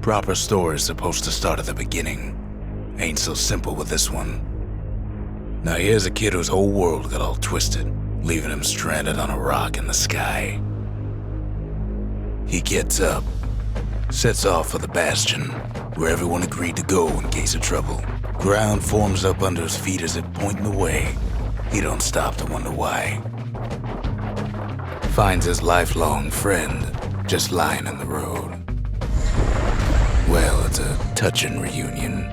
Proper story's supposed to start at the beginning. Ain't so simple with this one. Now here's a kid whose whole world got all twisted, leaving him stranded on a rock in the sky. He gets up, sets off for the Bastion, where everyone agreed to go in case of trouble. Ground forms up under his feet as if pointing the way. He don't stop to wonder why. Finds his lifelong friend just lying in the road. Well, it's a touching reunion.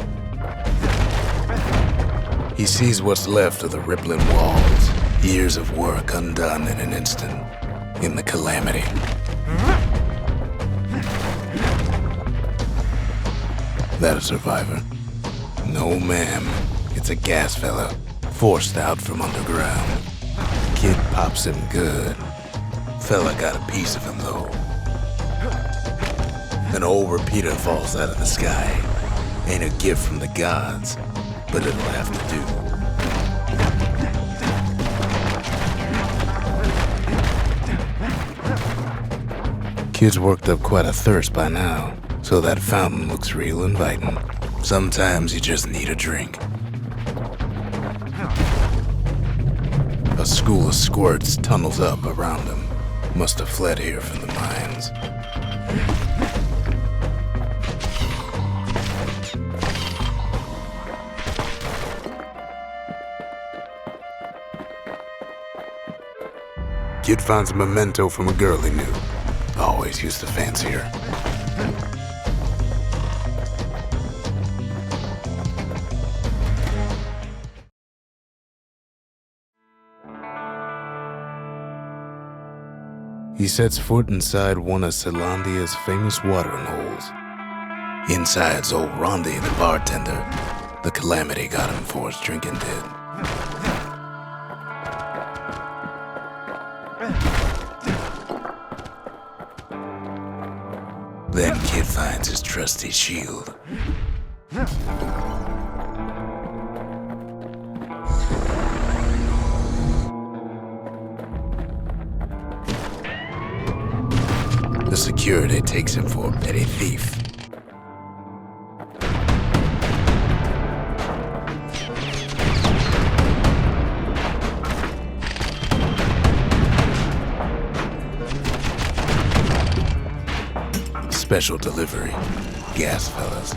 He sees what's left of the rippling walls, years of work undone in an instant, in the calamity. That a survivor? No, ma'am. It's a gas fella, forced out from underground. Kid pops him good. Fella got a piece of him, though. An old repeater falls out of the sky. Ain't a gift from the gods, but it'll have to do. Kid's worked up quite a thirst by now, so that fountain looks real inviting. Sometimes you just need a drink. A school of squirts tunnels up around him. Must have fled here from the mines. Kid finds a memento from a girl he knew. Always used to fancy her. He sets foot inside one of Zealandia's famous watering holes. Inside's old Rondi, the bartender. The calamity got him for his drinking did. Then Kid finds his trusty shield. The security takes him for a petty thief. Special delivery, gas fellas.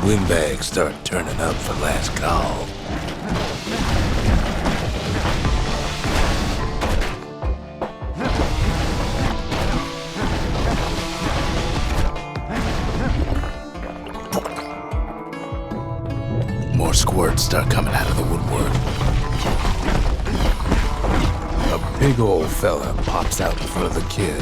Windbags start turning up for last call. More squirts start coming out of the woodwork. A big old fella pops out in front of the kid.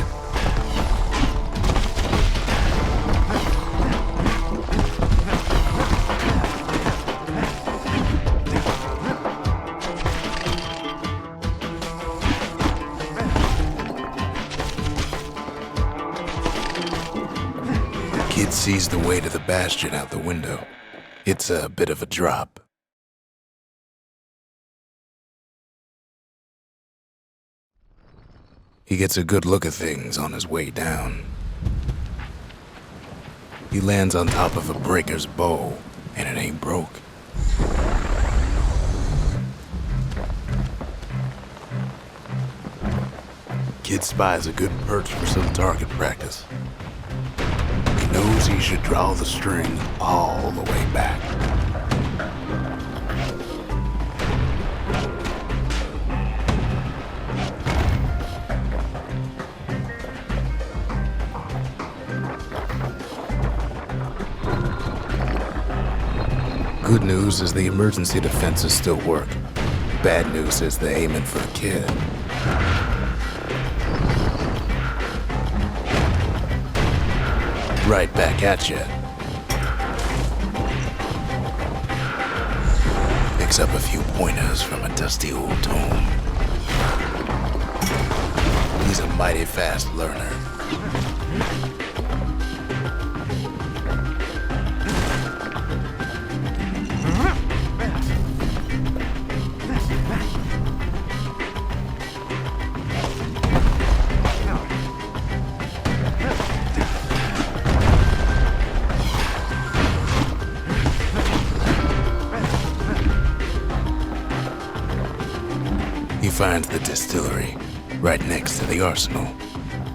Kid sees the way to the Bastion out the window. It's a bit of a drop. He gets a good look at things on his way down. He lands on top of a breaker's bow, and it ain't broke. Kid spies a good perch for some target practice. He knows he should draw the string all the way back. Good news is the emergency defenses still work. Bad news is they're aiming for the kid. Right back at you. Picks up a few pointers from a dusty old tome. He's a mighty fast learner. finds the distillery, right next to the arsenal.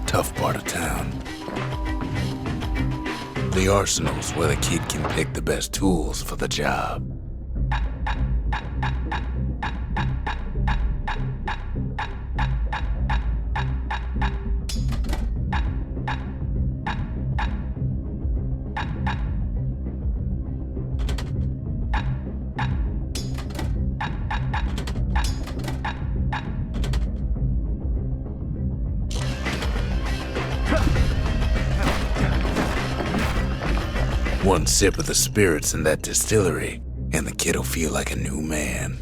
Tough part of town. The arsenal's where the kid can pick the best tools for the job. One sip of the spirits in that distillery, and the kid'll feel like a new man.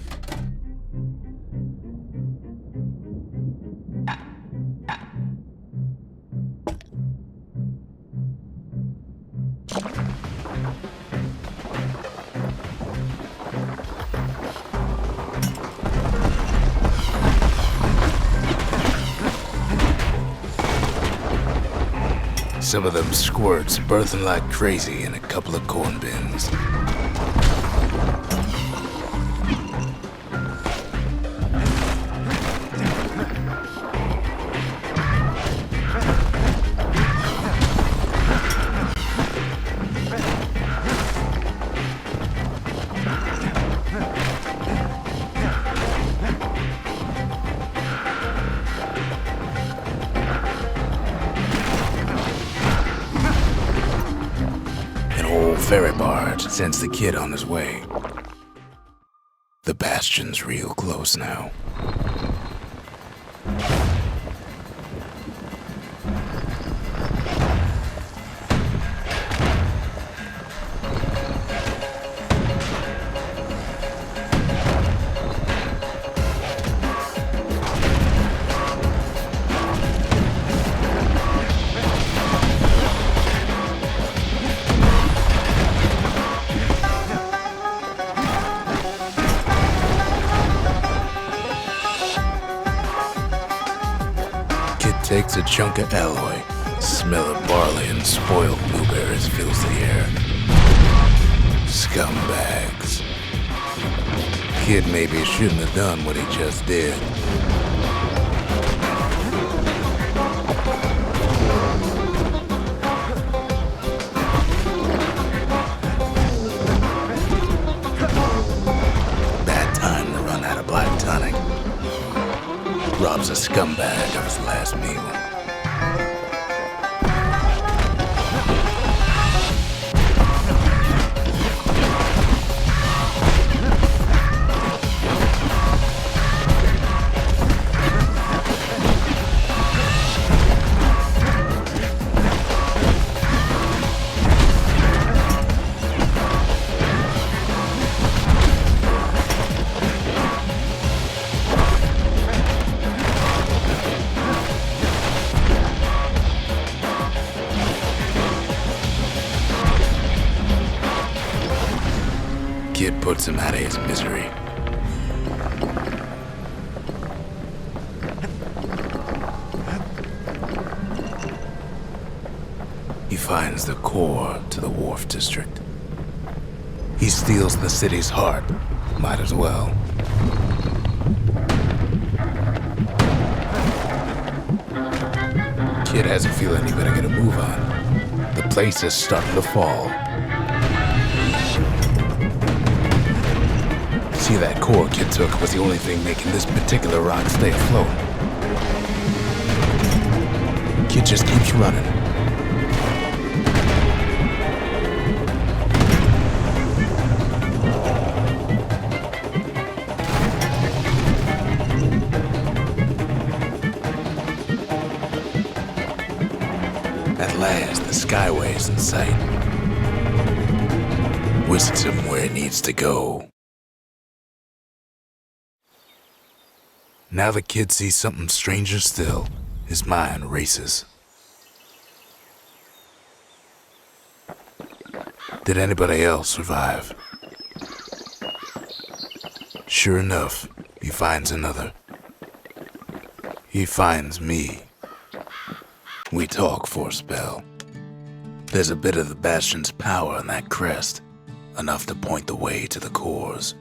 Some of them squirts birthing like crazy in a couple of corn bins. Ferry barge sends the kid on his way. The Bastion's real close now. Takes a chunk of alloy. Smell of barley and spoiled blueberries fills the air. Scumbags. Kid maybe shouldn't have done what he just did. Bad time to run out of black tonic. Robs a scumbag of his last meal. Kid puts him out of his misery. He finds the core to the wharf district. He steals the city's heart. Might as well. Kid has a feeling he better get a move on. The place is starting to fall. See, that core kid took was the only thing making this particular rock stay afloat. Kid just keeps running. At last, the skyway's in sight. Whisks him where he needs to go. Now the kid sees something stranger still. His mind races. Did anybody else survive? Sure enough, he finds another. He finds me. We talk for a spell. There's a bit of the Bastion's power in that crest, enough to point the way to the cores.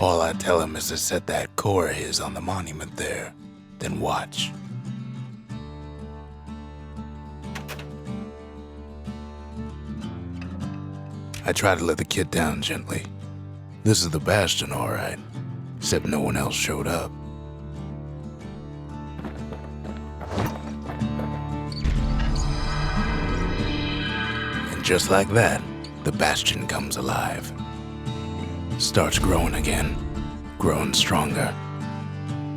All I tell him is to set that core of his on the monument there, then watch. I try to let the kid down gently. This is the Bastion, all right, except no one else showed up. And just like that, the Bastion comes alive. Starts growing again, growing stronger.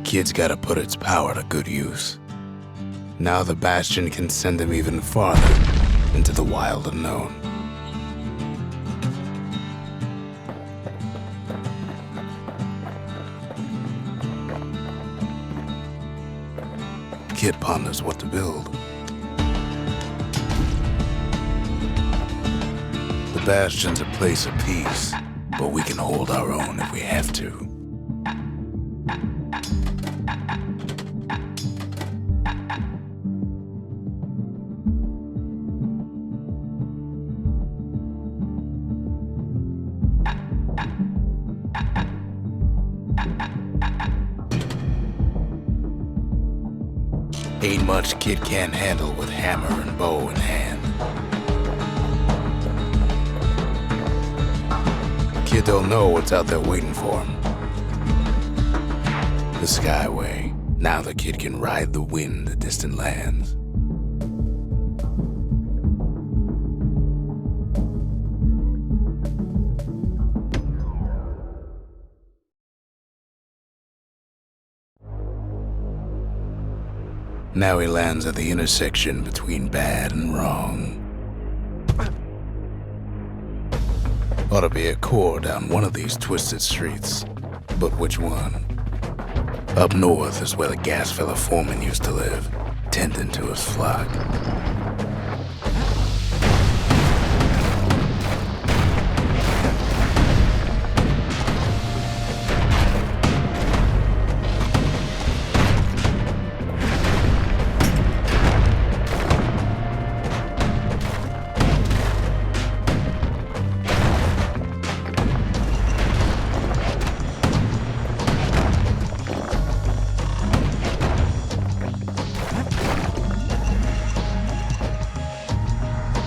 Kid's gotta put its power to good use. Now the Bastion can send him even farther into the wild unknown. Kid ponders what to build. The Bastion's a place of peace, but we can hold our own if we have to. Ain't much kid can't handle with hammer and bow in hand. Kid don't know what's out there waiting for him. The Skyway. Now the kid can ride the wind to distant lands. Now he lands at the intersection between bad and wrong. Ought to be a core down one of these twisted streets, but which one? Up north is where the gas fella foreman used to live, tending to his flock.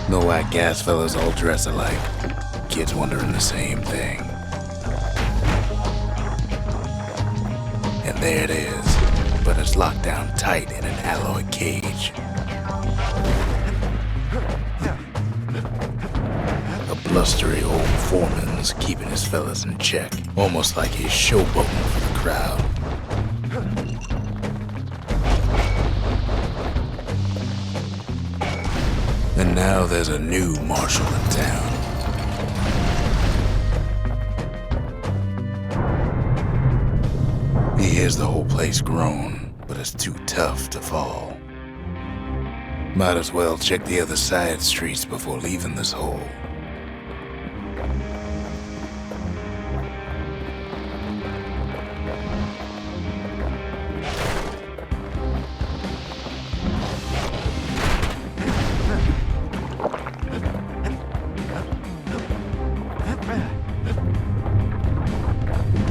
No white gas fellas all dress alike. Kids wondering the same thing. And there it is, but it's locked down tight in an alloy cage. A blustery old foreman's keeping his fellas in check, almost like he's showboating for the crowd. And now there's a new marshal in town. He hears the whole place groan, but it's too tough to fall. Might as well check the other side streets before leaving this hole.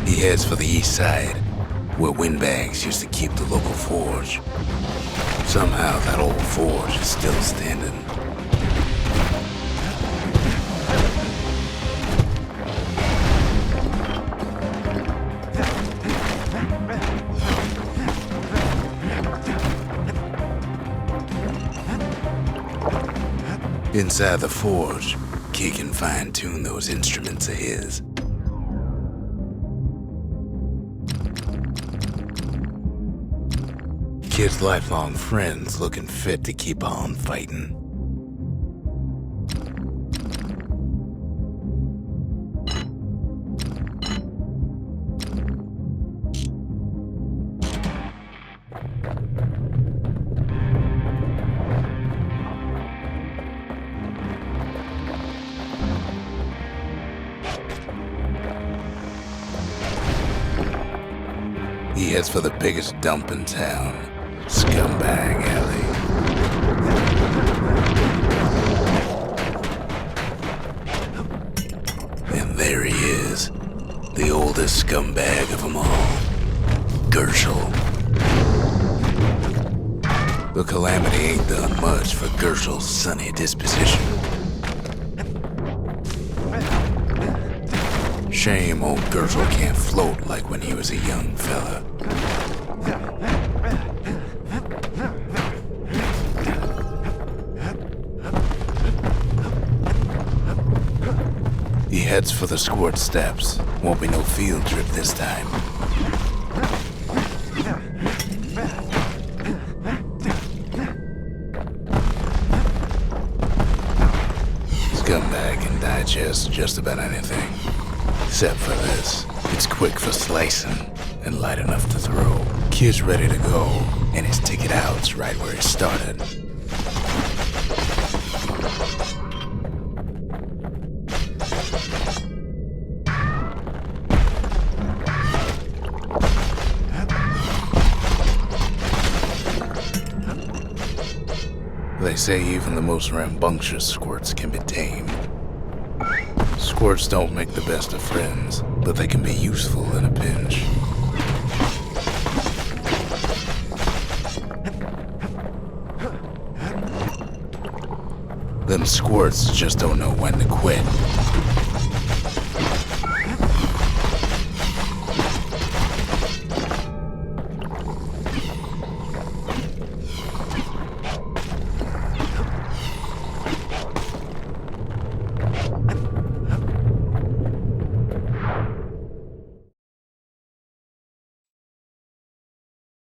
He heads for the east side, where windbags used to keep the local forge. Somehow that old forge is still standing. Inside the forge, Kid can fine-tune those instruments of his. Kid's lifelong friends looking fit to keep on fighting. He heads for the biggest dump in town. Scumbag Alley. And there he is, the oldest scumbag of them all, Gershel. The calamity ain't done much for Gershel's sunny disposition. Shame old Gershel can't float like when he was a young fella. He heads for the squirt steps. Won't be no field trip this time. Scumbag can digest just about anything. Except for this. It's quick for slicing and light enough to throw. Kid's ready to go, and his ticket out's right where he started. They say even the most rambunctious squirts can be tamed. Squirts don't make the best of friends, but they can be useful in a pinch. Them squirts just don't know when to quit.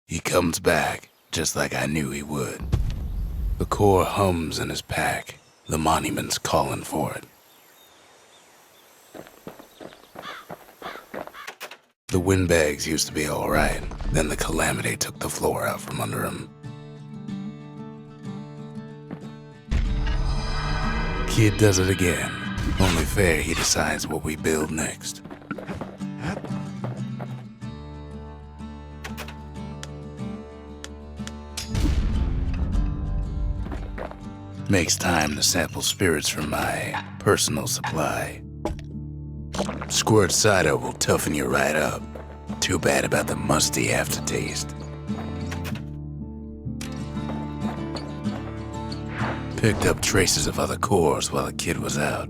He comes back, just like I knew he would. The core hums in his pack. The monument's calling for it. The windbags used to be alright, then the calamity took the floor out from under him. Kid does it again. Only fair he decides what we build next. Makes time to sample spirits from my personal supply. Squirt cider will toughen you right up. Too bad about the musty aftertaste. Picked up traces of other cores while the kid was out.